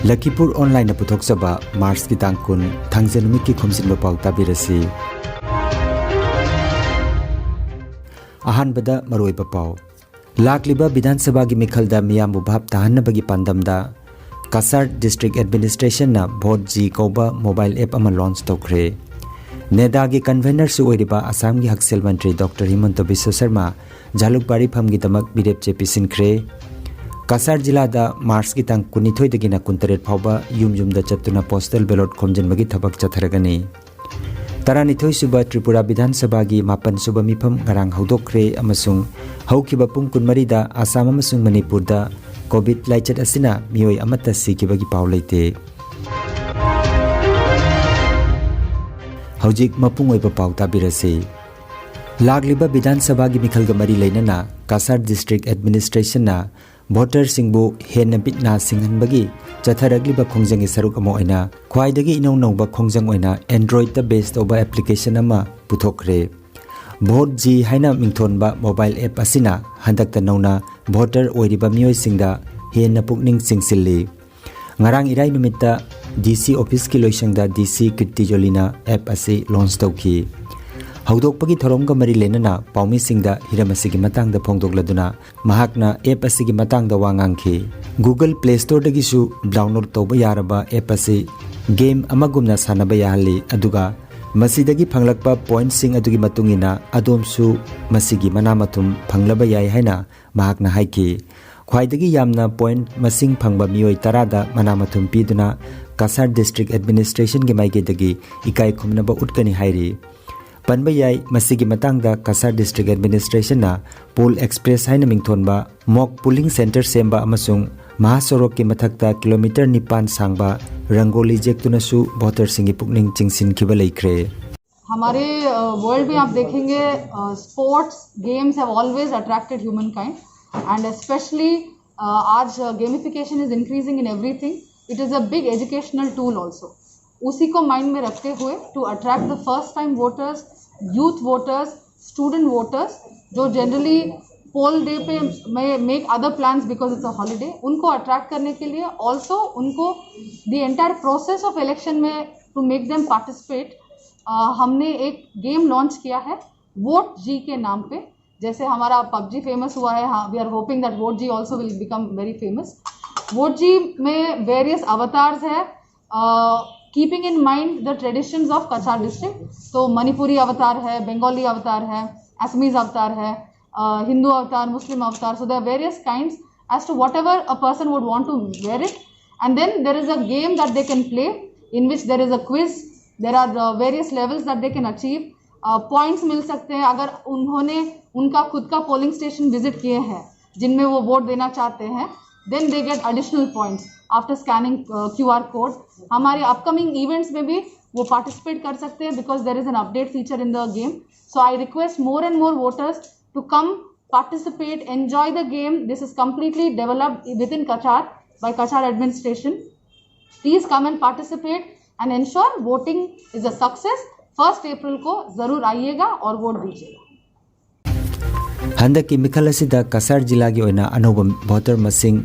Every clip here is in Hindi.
लखीपुर ऑनलाइन पुथोक्सबा मार्च की तांग कुन थांजे नुमित की खुमसिनबा पाउ ताबिरसी अहानबदा मरोइबा पाउ लाकलिबा विधानसभा की मिखलदा मियामबु भाप ताहन्नबगी पांदमदा कासार डिस्ट्रिक्ट एडमिनिस्ट्रेशन ना भोट जी कौबा मोबाइल ऐप अमा लॉन्च तौखरे नेदा की कन्वेनर सु ओइरिबा असम की हकसेल मंत्री डॉक्टर हिमंत बिश्व शर्मा झालुकबारी फमगी दमक बिरेप चेपिसिनख्रे कासार जिला दा मार्च की तांग कुनिथोय दगिना कुंतरेट फावबा युम चत्तुना पोस्टल बैलेट खोमजनबगी थबक चथरगनी तरानिथोय सुबा त्रिपुरा विधानसभा की मापन सुबा मिफम ngarang हौदोखरे अमसुंग हौखिबा पुंग कुनमरी दा आसाम अमसुंग मणिपुर दा कोविड लाइचत असिना मियोय अमत्ता सिखिबगी पाव लेते हौजिक मपुंग ओइबा पाव ताबिरसे लागलिबा विधानसभा की मिखलगा मरी लेनना कासार डिस्ट्रिक्ट एडमिनिस्ट्रेशन ना वोटर सिंगबु हेन बिटना सिंहनबगी चथरगलिबा खोंजंगी सरुक अमो ओइना ख्वाइदगी इनौ नौबा खोंजंग ओइना एंड्रॉइड दा बेस्ड ओबा एप्लीकेशन अमा पुथोखरे भोट जी हाइना मिंथोनबा मोबाइल ऐप असिना हंदकता नौना वोटर ओइरिबा मियोय सिंगदा हेन पुकनिंग सिंगसिल्ली ngarang irai numitta DC office ki loisangda DC Kirti Jolina app asi launch tawki हौदोकपगी थोरमगा मरी लेनना पाउमी सिंगदा हिरमसिगी मतंगदा फोंदोकलदुना महाकना ऐप असिगी मतंगदा वांगांखी गूगल प्ले स्टोर दगिसु डाउनलोड तौबा यारबा ऐप असि गेम अमगुमना सानबा याहली अदुगा मसिदगी फंगलकपा पॉइंट सिंग अदुगी मतुंगिना अदोमसु मसिगी मनामथुम फंगलबा याय हाइना महाकना हाइकी ख्वाइदगी यामना पॉइंट मसिंग फंगबा मियोय तरादा मनामथुम पीदुना कासार डिस्ट्रिक्ट एडमिनिस्ट्रेशन के माइगेदगी इकाई खुमनबा उटकनी हाइरी पनबा याय मसिगी मतंगदा कासार डिस्ट्रिक्ट एडमिनिस्ट्रेशन ना पोल एक्सप्रेस हाइना मिंथोनबा मॉक पुलिंग सेंटर सेम्बा अमसुंग महासोरक के मथक्ता किलोमीटर 9 सांगबा रंगोली जेक्तुनसु वोटर सिंगी पुकनिंग चिंगसिनखिबा लेख्रे हमारे वर्ल्ड में आप देखेंगे sports games have always attracted human kind and specially आज gamification is increasing in everything it is a big educational tool also उसी को माइंड में रखते हुए to attract the first time voters youth voters student voters जो जनरली पोल डे पे make other plans because it's a holiday उनको अट्रैक्ट करने के लिए ऑल्सो उनको the entire process of election में टू मेक देम पार्टिसिपेट हमने एक गेम लॉन्च किया है वोट जी के नाम पे जैसे हमारा पबजी फेमस हुआ है we are hoping that vote G also will become very famous vote G में वेरियस अवतार्स है keeping in mind the traditions of Cachar district तो मणिपुरी अवतार है बंगाली अवतार है असमीज अवतार है Hindu avatar Muslim avatar so there are various kinds as to whatever a person would want to wear it and then there is a game that they can play in which there is a quiz there are various levels that they can achieve points मिल सकते हैं अगर उन्होंने उनका खुद का पोलिंग स्टेशन विजिट किए हैं जिनमें वो वोट देना चाहते हैं then they get additional points after scanning QR code हमारे अपकमिंग इवेंट्स में भी वो पार्टिसिपेट कर सकते हैं because there is an update feature in the game so I request more and more voters to come participate enjoy the game this is completely developed within Cachar by Cachar administration please come and participate and ensure voting is a success 1 April को जरूर आइएगा और वोट दीजिएगा हंदक की मिखल असिदा कासार जिला की ओइना अनोबम वोटर मसिंग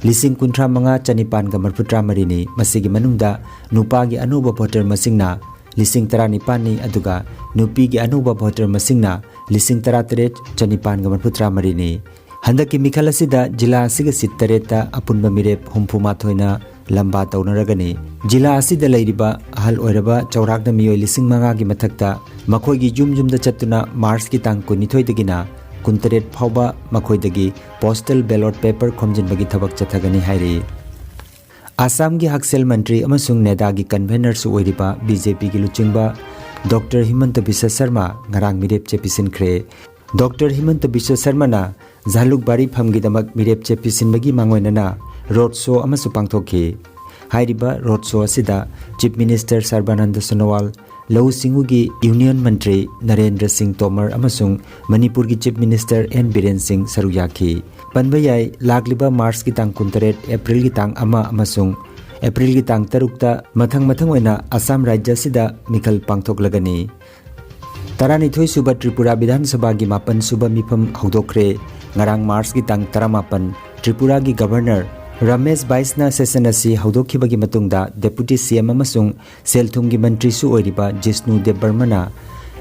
लिसिंग कुंट्रा मंगा चनिपान का मरफुट्रा मरीनी मसिगी मनुंगदा नुपा की अनोबा वोटर मसिंगना लिसिंग तरा निपानी अदुगा नुपी की अनोबा वोटर मसिंगना लिसिंग तरा तरेट चनिपान का मरफुट्रा मरीनी हंदक की मिखल असिदा जिला असिगा सिट तरेता अपुनबा मिरेप हुम्फुमाथोइना लंबा तौनरगनी जिला असिदा लैरिबा अहल ओइरबा चौराकदा मियोय लिसिंग मंगा की मथक्ता मखोयगी जुमजुमदा चत्तुना मार्च की तांग कुनिथोयदगिना कुंतरेट फावबा मखोयदगी पोस्टल बैलेट पेपर खोमजिनबगी थबक चथगनी हाइरी आसाम की हकसेल मंत्री अमसुंग नेदा की कन्वेनर सु ओइरिबा बीजेपी की लुचिंगबा डॉक्टर हिमंत बिश्व शर्मा ngarang मिरेप चेपिसिनख्रे डॉक्टर हिमंत बिश्व शर्माना झालुकबारी फमगिदमक मिरेप चेपिसिनबगी मांगोइनना रोड शो अमसु पांगथोखी हाइरिबा रोड शो असिदा चीफ मिनिस्टर सर्बानंद सोनोवाल लौ सिंगू की यूनियन मंत्री नरेंद्र सिंह तोमर अमसुंग मणिपुर की chief minister N Biren Singh सरुयाखी पनबयाई लागलिबा मार्च की तांग 19 अप्रैल की तांग अमा अमसुंग अप्रैल की तांग 3 मथंग मथंग ओइना असम राज्य सिदा मिखल पांगथोकलगनी तरानिथोय सुबा त्रिपुरा विधानसभा की 9 सुबा मिफम हौदोखरे ngarang मार्च की तांग 18 त्रिपुरा की governor Ramesh Baisna session asi haudokhibagi matungda Deputy CM amasung Selthumgi Mantri su oiriba Jishnu Dev Barmana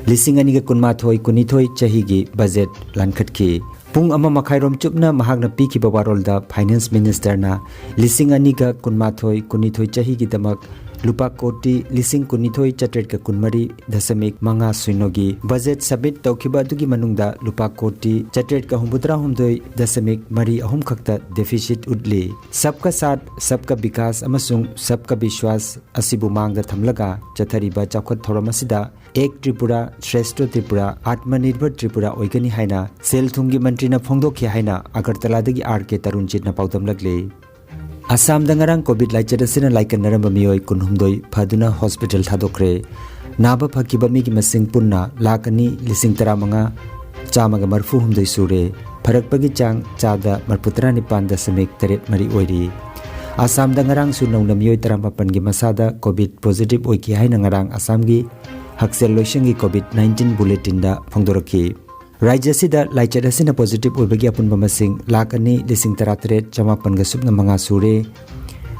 lising aniga kunmathoi kunithoi chahigi budget lankhatki pung ama makhairom chupna mahagna pikiba warolda Finance Minister na lising aniga kunmathoi kunithoi chahigi damak lupa koti lising kunithoi chatret ka kunmari dasamik manga suinogi budget submit tawkiba dugi manungda lupa koti chatret ka humbutra humdoi dasamik mari ahum khakta deficit udli sabka saath sabka vikas amasung sabka vishwas asibu mangda thamlaga chathariba chawkhat thoram asida ek Tripura Shrestha Tripura Atmanirbhar Tripura oigani haina Selthumgi Mantri na phongdokhi haina Agartala dagi RK Tarunjit na paudam lagle Assam dangarang COVID laichat asina laikan naramba mioi kunhumdoi phaduna hospital thadokre naba phakiba mi gi masing punna lakani lising taramanga chamaga marfu humdoi sure pharakpagi chang chada marputra nipan dasamik taret mari oiri Assam dangarang su nongna mioi tarampapan gi masada COVID positive oiki haina ngarang Assam gi Haksel Loishangi COVID-19 bulletin da phongdoraki Rajya sida laichat asina positive oibagi apunba masing lakani lising taratret chamapan ga subna manga sure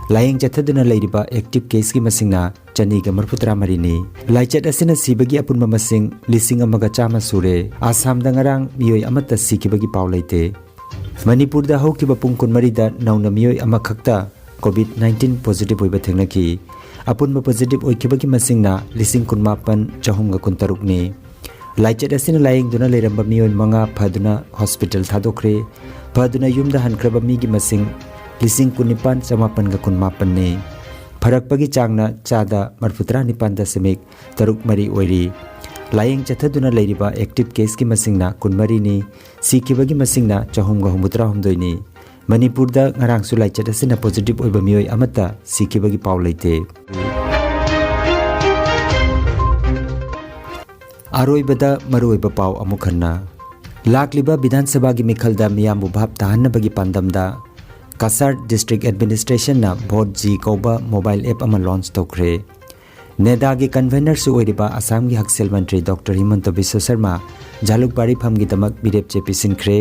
laying chathaduna leiriba active case gi masingna chani ga marputra marini laichat asina sibagi apunba masing lising amaga chama sure Assam dangarang mioi amata sikibagi paulaite Manipur da hokiba pungkun marida nauna mioi amakhakta COVID-19 positive oiba thengnaki apunba positive oikibagi masingna lising kunmapan chahumga kuntarukni laichat asina laying duna leramba mioi manga phaduna hospital thadokre phaduna yumda hankraba mi gi masing lising kunipan chamapan ga kunmapan ne pharakpagi changna chada marputra nipan dasamik taruk mari oiri laying chathaduna leiriba active case gi masingna kunmari ni sikibagi masingna chahumga humbutra humdoi ni Manipur da ngarang su laichat asina positive oiba mioi amata sikibagi paw leite Aroibada maroiba paw amukhanna lakliba Vidhan Sabha gi mikhalda miyambu bhap tahanabagi pandamda Kasar District Administration na vote ji koba mobile app ama launch tokre Neda gi convener su oiriba Assam gi Haksel Mantri Dr. Himanta Biswa Sharma Jalukbari pham gi damak birep chepi sinkre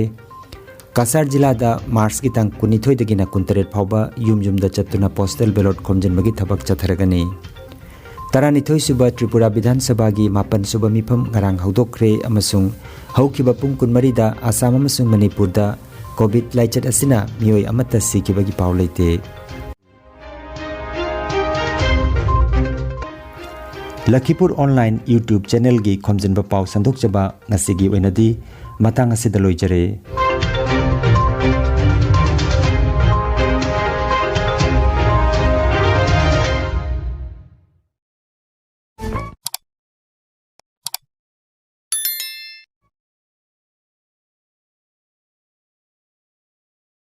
Kasar jila da Mars ki tang kunithoi dagina kuntaret phawba yumda chatuna postal ballot khomjanbagi thabak chatharagani Taranithoi suba Tripura Vidhan Sabha gi mapan suba mifam ngarang haudokre amasung haukiba pung kunmari da Assam amasung Manipur da COVID laichat asina mioi amata sikibagi paw leite Lakhipur online YouTube channel gi khomjanba paw sandok jaba ngasigi oinadi matang asida loijare